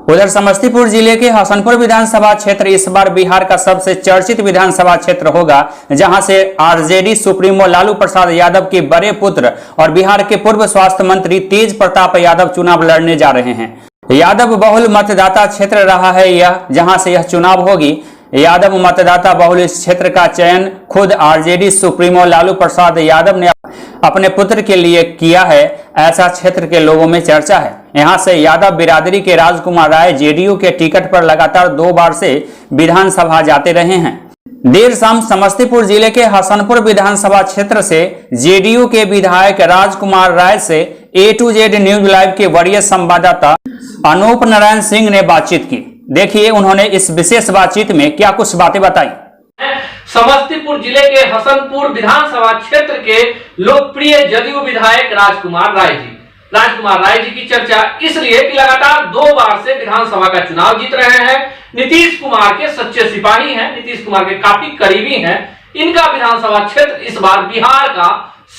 उधर समस्तीपुर जिले के हसनपुर विधानसभा क्षेत्र इस बार बिहार का सबसे चर्चित विधानसभा क्षेत्र होगा, जहां से आरजेडी सुप्रीमो लालू प्रसाद यादव के बड़े पुत्र और बिहार के पूर्व स्वास्थ्य मंत्री तेज प्रताप यादव चुनाव लड़ने जा रहे हैं। यादव बहुल मतदाता क्षेत्र रहा है यह, जहां से यह चुनाव होगी। यादव मतदाता बहुल इस क्षेत्र का चयन खुद आरजेडी सुप्रीमो लालू प्रसाद यादव ने अपने पुत्र के लिए किया है, ऐसा क्षेत्र के लोगों में चर्चा है। यहां से यादव बिरादरी के राजकुमार राय जेडीयू के टिकट पर लगातार 2 बार से विधानसभा जाते रहे हैं। देर शाम समस्तीपुर जिले के हसनपुर विधानसभा क्षेत्र से जेडीयू के विधायक राजकुमार राय से A to Z news live के वरीय संवाददाता अनूप नारायण सिंह ने बातचीत की। देखिए उन्होंने इस विशेष बातचीत में क्या कुछ बातें बताई। समस्तीपुर जिले के हसनपुर विधानसभा क्षेत्र के लोकप्रिय जदयू विधायक राजकुमार राय जी की चर्चा इसलिए कि लगातार 2 बार से विधानसभा का चुनाव जीत रहे हैं। नीतीश कुमार के सच्चे सिपाही हैं, नीतीश कुमार के काफी करीबी हैं। इनका विधानसभा क्षेत्र इस बार बिहार का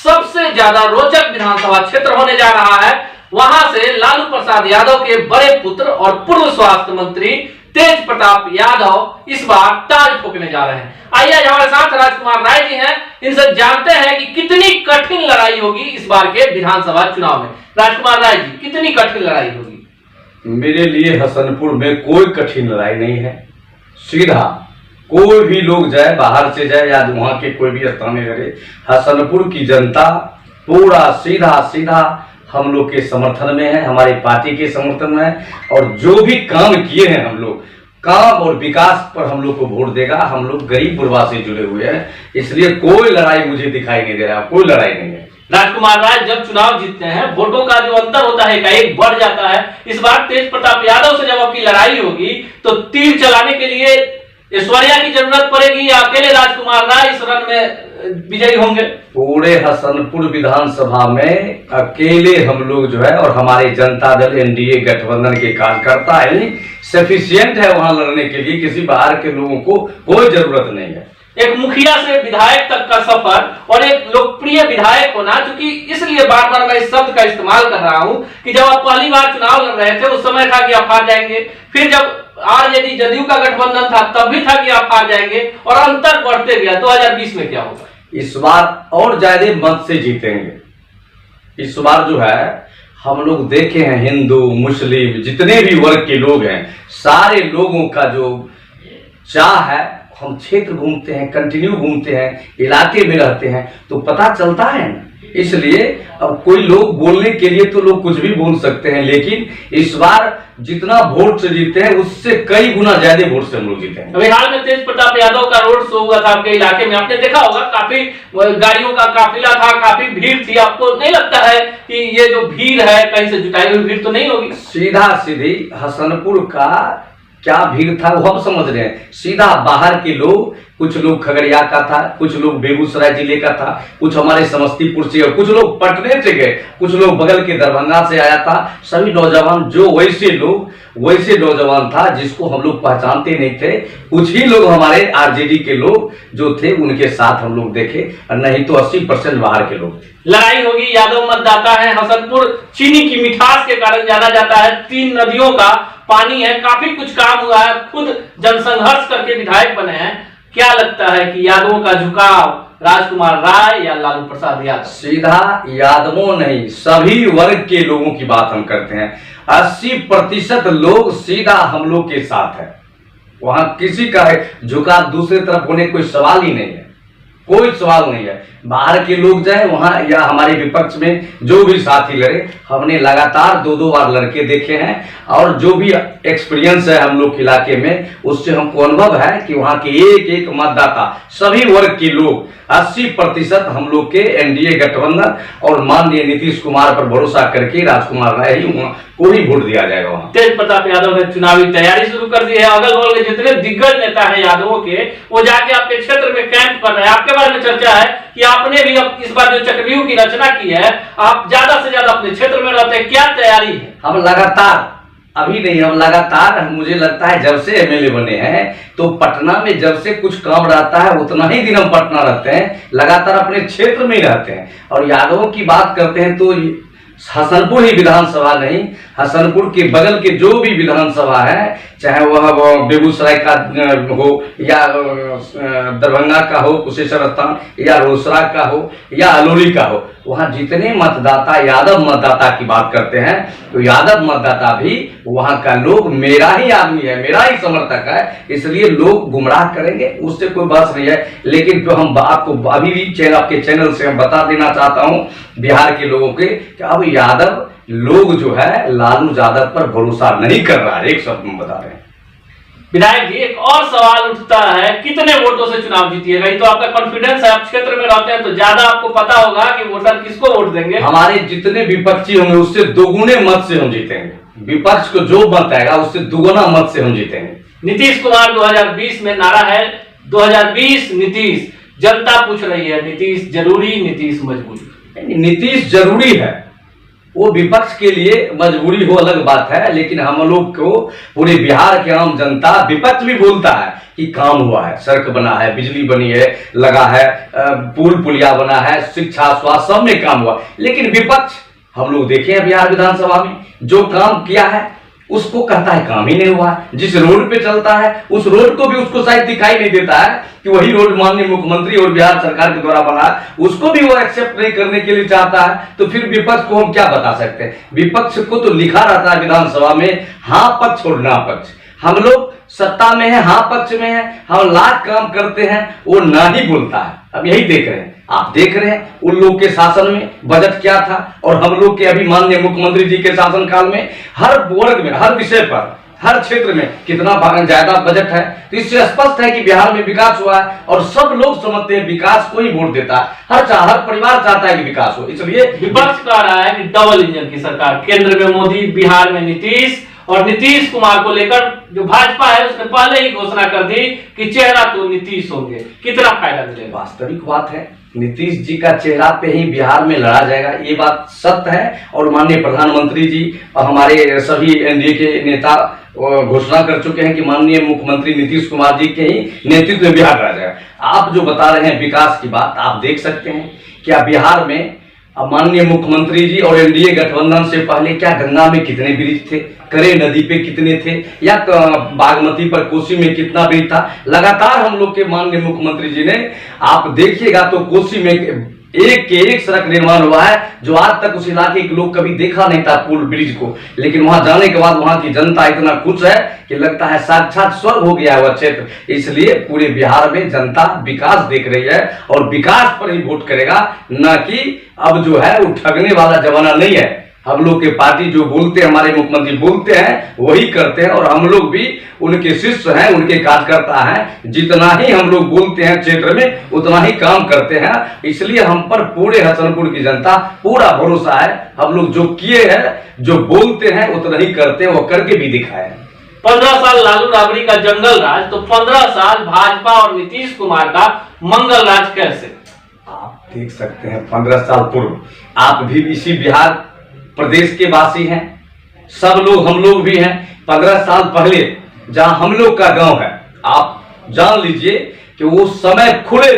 सबसे ज्यादा रोचक विधानसभा क्षेत्र होने जा रहा है। वहां से लालू प्रसाद यादव के बड़े पुत्र और पूर्व स्वास्थ्य मंत्री तेज प्रताप यादव इस बार ताल ठोकने जा रहे हैं। आइए आज हमारे साथ राजकुमार राय जी हैं, इनसे जानते हैं कि कितनी कठिन लड़ाई होगी इस बार के विधानसभा चुनाव में। राजकुमार राय जी, कितनी कठिन लड़ाई होगी? मेरे लिए हसनपुर में कोई कठिन लड़ाई नहीं है। सीधा कोई भी लोग जाए, बाहर से जाए या वहां के कोई भी स्थानीय लड़े, हसनपुर की जनता पूरा सीधा हम लोग के समर्थन में है, हमारी पार्टी के समर्थन में है। और जो भी काम किए हैं हम लोग, काम और विकास पर हम लोग को वोट देगा। हम लोग गरीब गुरबा से जुड़े हुए हैं, इसलिए कोई लड़ाई मुझे दिखाई नहीं दे रहा, कोई लड़ाई नहीं है। राजकुमार राय, जब चुनाव जीतते हैं वोटों का जो अंतर होता है एक बढ़ जाता है। इस बार तेज प्रताप यादव से जब आपकी लड़ाई होगी तो तीर चलाने के लिए ऐश्वर्या की जरूरत पड़ेगी या अकेले राजकुमार राय इस रण में विजयी होंगे? पूरे हसनपुर विधानसभा में अकेले हम लोग जो है और हमारे जनता दल एनडीए गठबंधन के कार्यकर्ता है, सफिशिएंट है वहां लड़ने के लिए। किसी बाहर के लोगों को कोई जरूरत नहीं है। एक मुखिया से विधायक तक का सफर और एक लोकप्रिय विधायक होना, क्योंकि इसलिए बार बार मैं इस शब्द का इस्तेमाल कर रहा हूं कि जब आप पहली बार चुनाव लड़ रहे थे उस समय था कि आप हार जाएंगे, फिर जब आरजेडी जदयू का गठबंधन था तब भी था कि आप हार जाएंगे, और अंतर बढ़ते गया। 2020 में क्या होगा? इस बार और ज्यादा मत से जीतेंगे। इस बार जो है हम लोग देखे हैं, हिंदू मुस्लिम जितने भी वर्ग के लोग हैं, सारे लोगों का जो चाह है, हम क्षेत्र घूमते हैं, कंटिन्यू घूमते हैं, इलाके में रहते हैं तो पता चलता है ना। इसलिए अब कोई लोग बोलने के लिए तो लोग कुछ भी बोल सकते हैं, लेकिन इस बार जितना वोट से जीते हैं उससे कई गुना ज्यादा वोट से हम लोग जीते हैं। अभी हाल में तेज प्रताप यादव का रोड शो हुआ था आपके इलाके में, आपने देखा होगा काफी गाड़ियों का काफिला था, काफी भीड़ थी। आपको नहीं लगता है कि ये जो भीड़ है कहीं से जुटाई हुई भीड़ तो नहीं होगी? सीधा सीधी हसनपुर का क्या भीड़ था वो हम समझ रहे हैं। सीधा बाहर के लोग, कुछ लोग खगड़िया का था, कुछ लोग बेगूसराय जिले का था, कुछ हमारे समस्तीपुर से, और कुछ लोग पटने से गए, कुछ लोग बगल के दरभंगा से आया था। सभी नौजवान जो वैसे नौजवान था जिसको हम लोग पहचानते नहीं थे। कुछ ही लोग हमारे आरजेडी के लोग जो थे उनके साथ हम लोग देखे, और नहीं तो 80% बाहर के लोग थे। लड़ाई होगी, यादव मतदाता है। हसनपुर चीनी की मिठास के कारण जाना जाता है, 3 नदियों का पानी है, काफी कुछ काम हुआ है, खुद जनसंघर्ष करके विधायक बने हैं। क्या लगता है कि यादवों का झुकाव राजकुमार राय या लालू प्रसाद यादव? सीधा यादवों नहीं, सभी वर्ग के लोगों की बात हम करते हैं। 80% लोग सीधा हम लोग के साथ है। वहां किसी का झुकाव दूसरी तरफ होने कोई सवाल ही नहीं है, कोई सवाल नहीं है। बाहर के लोग जाए वहां या हमारे विपक्ष में जो भी साथी लड़े, हमने लगातार 2-2 बार लड़के देखे हैं, और जो भी एक्सपीरियंस है हम लोग इलाके में उससे हमको अनुभव है कि वहां के एक मतदाता, सभी वर्ग के लोग 80% हम लोग के एनडीए गठबंधन और माननीय नीतीश कुमार पर भरोसा करके राजकुमार राय ही को ही वोट दिया जाएगा। वहां तेज प्रताप यादव ने चुनावी तैयारी शुरू कर दी है। अगल बगल के जितने दिग्गज नेता हैं यादवों के, वो जाके आपके क्षेत्र में कैंप कर रहे हैं। आपके बारे में चर्चा है कि आपने भी अब इस बार जो चक्रव्यूह की रचना की है, आप ज्यादा से ज्यादा अपने क्षेत्र में रहते हैं, क्या तैयारी है? हम लगातार, अभी नहीं, हम लगातार, मुझे लगता है जब से एमएलए बने हैं तो पटना में जब से कुछ काम रहता है उतना ही दिन हम पटना रहते हैं, लगातार अपने क्षेत्र में ही रहते हैं। और यादवों की बात करते हैं तो हसनपुर ही विधानसभा नहीं, हसनपुर के बगल के जो भी विधानसभा है, चाहे वह बेगूसराय का हो या दरभंगा का हो, कुशेश्वर स्थान या रोसड़ा का हो या अलौली का हो, वहां जितने मतदाता यादव मतदाता की बात करते हैं, तो यादव मतदाता भी वहां का लोग मेरा ही आदमी है, मेरा ही समर्थक है, इसलिए लोग गुमराह करेंगे, उससे कोई बहस नहीं है। लेकिन जो हम आपको अभी भी आपके चैनल से हम बता देना चाहता हूं बिहार के लोगों के कि अब यादव लोग जो है लालू यादव पर भरोसा नहीं कर रहा है, एक शब्द में बता रहे हैं। विधायक जी, एक और सवाल उठता है, कितने वोटों से चुनाव जीतिएगा? ये तो आपका कॉन्फिडेंस है, आप क्षेत्र में रहते हैं तो ज्यादा आपको पता होगा कि वोटर किसको वोट देंगे। हमारे जितने विपक्षी होंगे उससे दोगुने मत से हम जीतेंगे, विपक्ष को जो मत आएगा उससे दुगुना मत से हम जीतेंगे। नीतीश कुमार 2020 में नारा है 2020 नीतीश, जनता पूछ रही है नीतीश जरूरी, नीतीश मजबूरी। नीतीश जरूरी है, वो विपक्ष के लिए मजबूरी हो अलग बात है, लेकिन हम लोग को पूरे बिहार के आम जनता, विपक्ष भी बोलता है कि काम हुआ है, सड़क बना है, बिजली बनी है, लगा है, पुल पुलिया बना है, शिक्षा स्वास्थ्य सब में काम हुआ, लेकिन विपक्ष हम लोग देखे हैं बिहार विधानसभा में जो काम किया है उसको कहता है काम ही नहीं हुआ है। जिस रोड पे चलता है उस रोड को भी उसको शायद दिखाई नहीं देता है कि वही रोड माननीय मुख्यमंत्री और बिहार सरकार के द्वारा बना है, उसको भी वो एक्सेप्ट नहीं करने के लिए चाहता है। तो फिर विपक्ष को हम क्या बता सकते हैं? विपक्ष को तो लिखा रहता है विधानसभा में हाँ पक्ष और ना पक्ष। हम लोग सत्ता में है, हाँ पक्ष में है, हम लाख काम करते हैं, वो ना ही बोलता है। अब यही देख रहे हैं, आप देख रहे हैं उन लोग के शासन में बजट क्या था और हम लोग के अभी माननीय मुख्यमंत्री जी के शासनकाल में हर वर्ग में, हर विषय पर, हर क्षेत्र में कितना ज्यादा बजट है। तो इससे स्पष्ट है कि बिहार में विकास हुआ है और सब लोग समझते हैं विकास को ही वोट देता है। हर परिवार चाहता है कि विकास हो, इसलिए विपक्ष कह रहा है कि डबल इंजन की सरकार, केंद्र में मोदी, बिहार में नीतीश, और नीतीश कुमार को लेकर जो भाजपा है उसने पहले ही घोषणा कर दी कि चेहरा तो नीतीश होंगे। कितना फायदा मिलेगा? वास्तविक बात है, नीतीश जी का चेहरा पे ही बिहार में लड़ा जाएगा, ये बात सत्य है। और माननीय प्रधानमंत्री जी और हमारे सभी एनडीए के नेता घोषणा कर चुके हैं कि माननीय मुख्यमंत्री नीतीश कुमार जी के ही नेतृत्व में बिहार लड़ा जाएगा। आप जो बता रहे हैं विकास की बात, आप देख सकते हैं क्या बिहार में माननीय मुख्यमंत्री जी और एनडीए गठबंधन से पहले क्या गंगा में कितने ब्रिज थे, करे नदी पे कितने थे, या बागमती पर कोसी में कितना ब्रिज था। लगातार हम लोग के माननीय मुख्यमंत्री जी ने, आप देखिएगा तो कोसी में एक के एक सड़क निर्माण हुआ है जो आज तक उस इलाके के लोग कभी देखा नहीं था पुल ब्रिज को। लेकिन वहां जाने के बाद वहां की जनता इतना खुश है कि लगता है साक्षात स्वर्ग हो गया है वह क्षेत्र। इसलिए पूरे बिहार में जनता विकास देख रही है और विकास पर ही वोट करेगा, न कि अब जो है वो ठगने वाला जमाना नहीं है। हम लोग के पार्टी जो बोलते हैं, हमारे मुख्यमंत्री बोलते हैं वही करते हैं, और हम लोग भी उनके शिष्य हैं, उनके कार्यकर्ता हैं। जितना ही हम लोग बोलते हैं क्षेत्र में उतना ही काम करते हैं। इसलिए हम पर पूरे हसनपुर की जनता पूरा भरोसा है। हम लोग जो किए हैं, जो बोलते हैं उतना ही करते हैं, वो करके भी दिखाए। 15 साल लालू राबड़ी का जंगल राज, तो 15 साल भाजपा और नीतीश कुमार का मंगल राज कैसे? आप देख सकते हैं 15 साल पूर्व आप भी इसी बिहार प्रदेश के वासी हैं, सब लोग हम लोग भी हैं। 15 साल पहले जहां हम लोग का गांव है, आप जान लीजिए कि वो समय खुले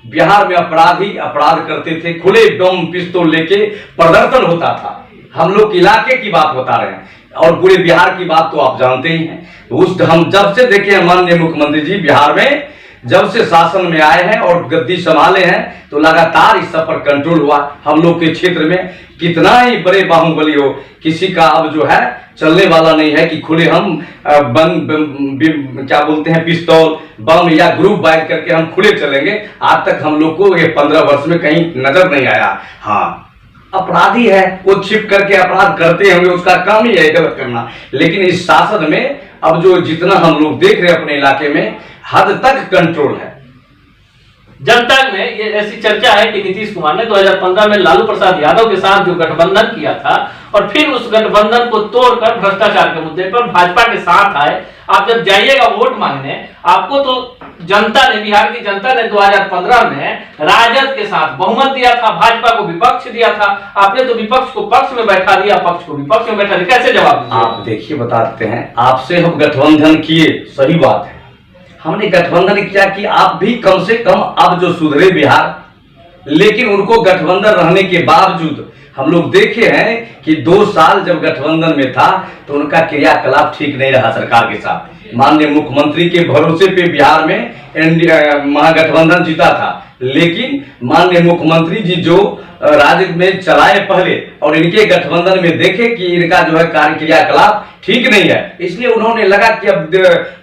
बिहार में अपराधी अपराध करते थे, खुले बम पिस्तौल लेके प्रदर्शन होता था। हम लोग इलाके की बात बता रहे हैं और पूरे बिहार की बात तो आप जानते ही हैं। उस हम जब से देखे हैं माननीय मुख्यमंत्री जी बिहार में जब से शासन में आए हैं और गद्दी संभाले हैं, तो लगातार इस सब पर कंट्रोल हुआ। हम लोग के क्षेत्र में कितना ही बड़े बाहुबली हो, किसी का अब जो है चलने वाला नहीं है कि खुले हम क्या बोलते हैं पिस्तौल बम या ग्रुप बाइक करके हम खुले चलेंगे। आज तक हम लोग को ये 15 वर्ष में कहीं नजर नहीं आया। हाँ, अपराधी है वो छिप करके अपराध करते होंगे, उसका काम ही है गलत करना। लेकिन इस शासन में अब जो जितना हम लोग देख रहे हैं अपने इलाके में हद तक कंट्रोल है। जनता में ये ऐसी चर्चा है कि नीतीश कुमार ने 2015 में लालू प्रसाद यादव के साथ जो गठबंधन किया था और फिर उस गठबंधन को तोड़कर भ्रष्टाचार के मुद्दे पर भाजपा के साथ आए। आप जब जाइएगा वोट मांगने, आपको तो जनता ने, बिहार की जनता ने 2015 में राजद के साथ बहुमत दिया था, भाजपा को विपक्ष दिया था। आपने तो विपक्ष को पक्ष में बैठा दिया, पक्ष को विपक्ष में बैठा दिया। कैसे जवाब दीजिए? आप देखिए, बताते हैं आपसे हम गठबंधन किए, सही बात है, हमने गठबंधन किया कि आप भी कम से कम अब जो सुधरे बिहार, लेकिन उनको गठबंधन रहने के बावजूद हम लोग देखे हैं कि 2 साल जब गठबंधन में था तो उनका क्रियाकलाप ठीक नहीं रहा सरकार के साथ। माननीय मुख्यमंत्री के भरोसे पे बिहार में महागठबंधन जीता था, लेकिन माननीय मुख्यमंत्री जी जो राज्य में चलाए पहले और इनके गठबंधन में देखे कि इनका जो है कार्य क्रियाकलाप ठीक नहीं है, इसलिए उन्होंने लगा कि अब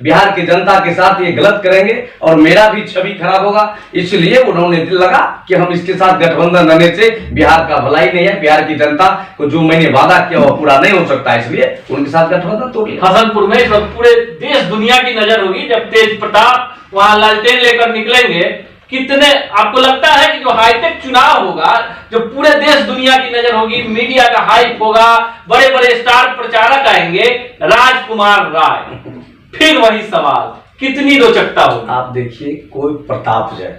बिहार की जनता के साथ ये गलत करेंगे और मेरा भी छवि खराब होगा, इसलिए उन्होंने लगा कि हम इसके साथ गठबंधन रहने से बिहार का भलाई नहीं है, बिहार की जनता को जो मैंने वादा किया वो पूरा नहीं हो सकता, इसलिए उनके साथ गठबंधन तोड़ लिया। हसनपुर में इस वक्त पूरे देश दुनिया की नजर होगी जब तेज प्रताप वहां लालटेन लेकर निकलेंगे। कितने आपको लगता है कि जो हाईटेक चुनाव होगा, जो पूरे देश दुनिया की नजर होगी, मीडिया का हाइप होगा, बड़े बड़े स्टार प्रचारक आएंगे, राजकुमार राय, फिर वही सवाल, कितनी रोचकता होगी। आप देखिए, कोई प्रताप जाए,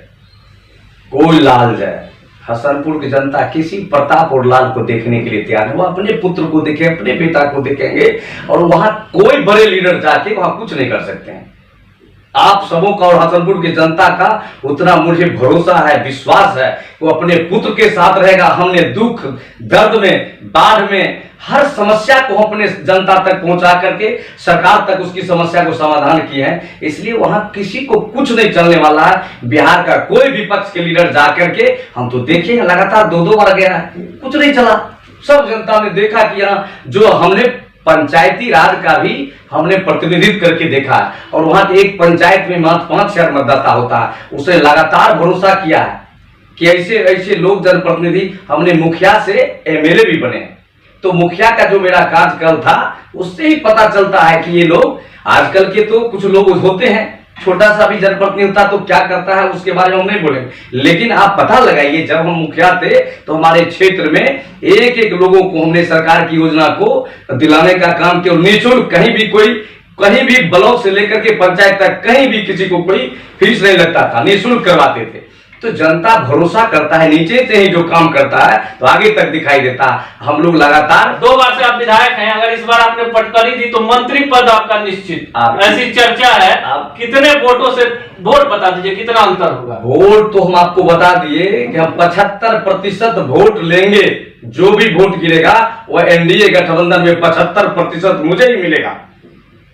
कोई लाल जाए, हसनपुर की जनता किसी प्रताप और लाल को देखने के लिए तैयार है। वो अपने पुत्र को देखे, अपने बेटा को देखेंगे, और वहां कोई बड़े लीडर जाके वहां कुछ नहीं कर सकते हैं। आप सबों का और हसनपुर की जनता का उतना मुझे भरोसा है, विश्वास है, वो अपने पुत्र के साथ रहेगा। हमने दुख दर्द में, बाढ़ में, हर समस्या को अपने जनता तक पहुंचा करके सरकार तक उसकी समस्या को समाधान किए हैं, इसलिए वहां किसी को कुछ नहीं चलने वाला है। बिहार का कोई विपक्ष के लीडर जाकर के, हम तो देखे लगातार 2-2 बार गया है, कुछ नहीं चला। सब जनता ने देखा कि यहाँ जो हमने पंचायती राज का भी हमने प्रतिनिधित्व करके देखा है, और वहां एक पंचायत में मात्र 5,000 मतदाता होता है, उसे लगातार भरोसा किया है कि ऐसे ऐसे लोग जनप्रतिनिधि, हमने मुखिया से एमएलए भी बने। तो मुखिया का जो मेरा कार्यकाल था उससे ही पता चलता है कि ये लोग, आजकल के तो कुछ लोग होते हैं, छोटा सा भी जनप्रतिनिधि होता तो क्या करता है उसके बारे में हम नहीं बोलेंगे, लेकिन आप पता लगाइए, जब हम मुखिया थे तो हमारे क्षेत्र में एक एक लोगों को हमने सरकार की योजना को दिलाने का काम किया। निःशुल्क कहीं भी ब्लॉक से लेकर के पंचायत तक कहीं भी किसी को कोई फीस नहीं लगता था, निःशुल्क करवाते थे। तो जनता भरोसा करता है, नीचे से ही जो काम करता है तो आगे तक दिखाई देता है। हम लोग लगातार 2 बार से आप विधायक हैं, अगर इस बार आपने पटकरी दी तो मंत्री पद आपका निश्चित, ऐसी चर्चा है। कितने वोटों से वोट बता दीजिए, कितना अंतर होगा? वोट तो हम आपको बता दिए कि हम 75% वोट लेंगे। जो भी वोट गिरेगा वह एनडीए गठबंधन में 75% मुझे ही मिलेगा,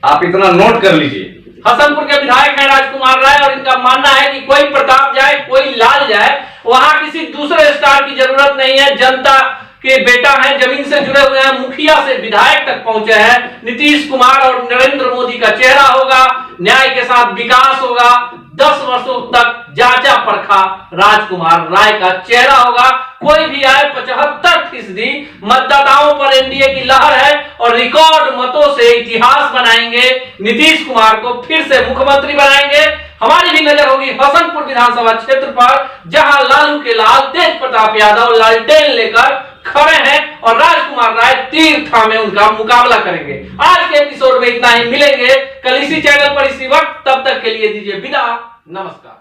आप इतना नोट कर लीजिए। हसनपुर के विधायक हैं राजकुमार राय, और इनका मानना है कि कोई प्रताप जाए, कोई लाल जाए, वहां किसी दूसरे स्टार की जरूरत नहीं है। जनता के बेटा हैं, जमीन से जुड़े हुए हैं, मुखिया से विधायक तक पहुंचे हैं। नीतीश कुमार और नरेंद्र मोदी का चेहरा होगा, न्याय के साथ विकास होगा, 10 वर्षों तक जांचा परखा राजकुमार राय का चेहरा होगा। कोई भी आए, 75% मतदाताओं पर एनडीए की लहर है, और रिकॉर्ड मतों से इतिहास बनाएंगे, नीतीश कुमार को फिर से मुख्यमंत्री बनाएंगे। हमारी भी नजर होगी हसनपुर विधानसभा क्षेत्र पर, जहां लालू के लाल तेज प्रताप यादव लालटेन लेकर खड़े हैं, और राजकुमार राय तीर थामे उनका मुकाबला करेंगे। आज के एपिसोड में इतना ही, मिलेंगे कल इसी चैनल पर इसी वक्त, तब तक के लिए दीजिए विदा, नमस्कार।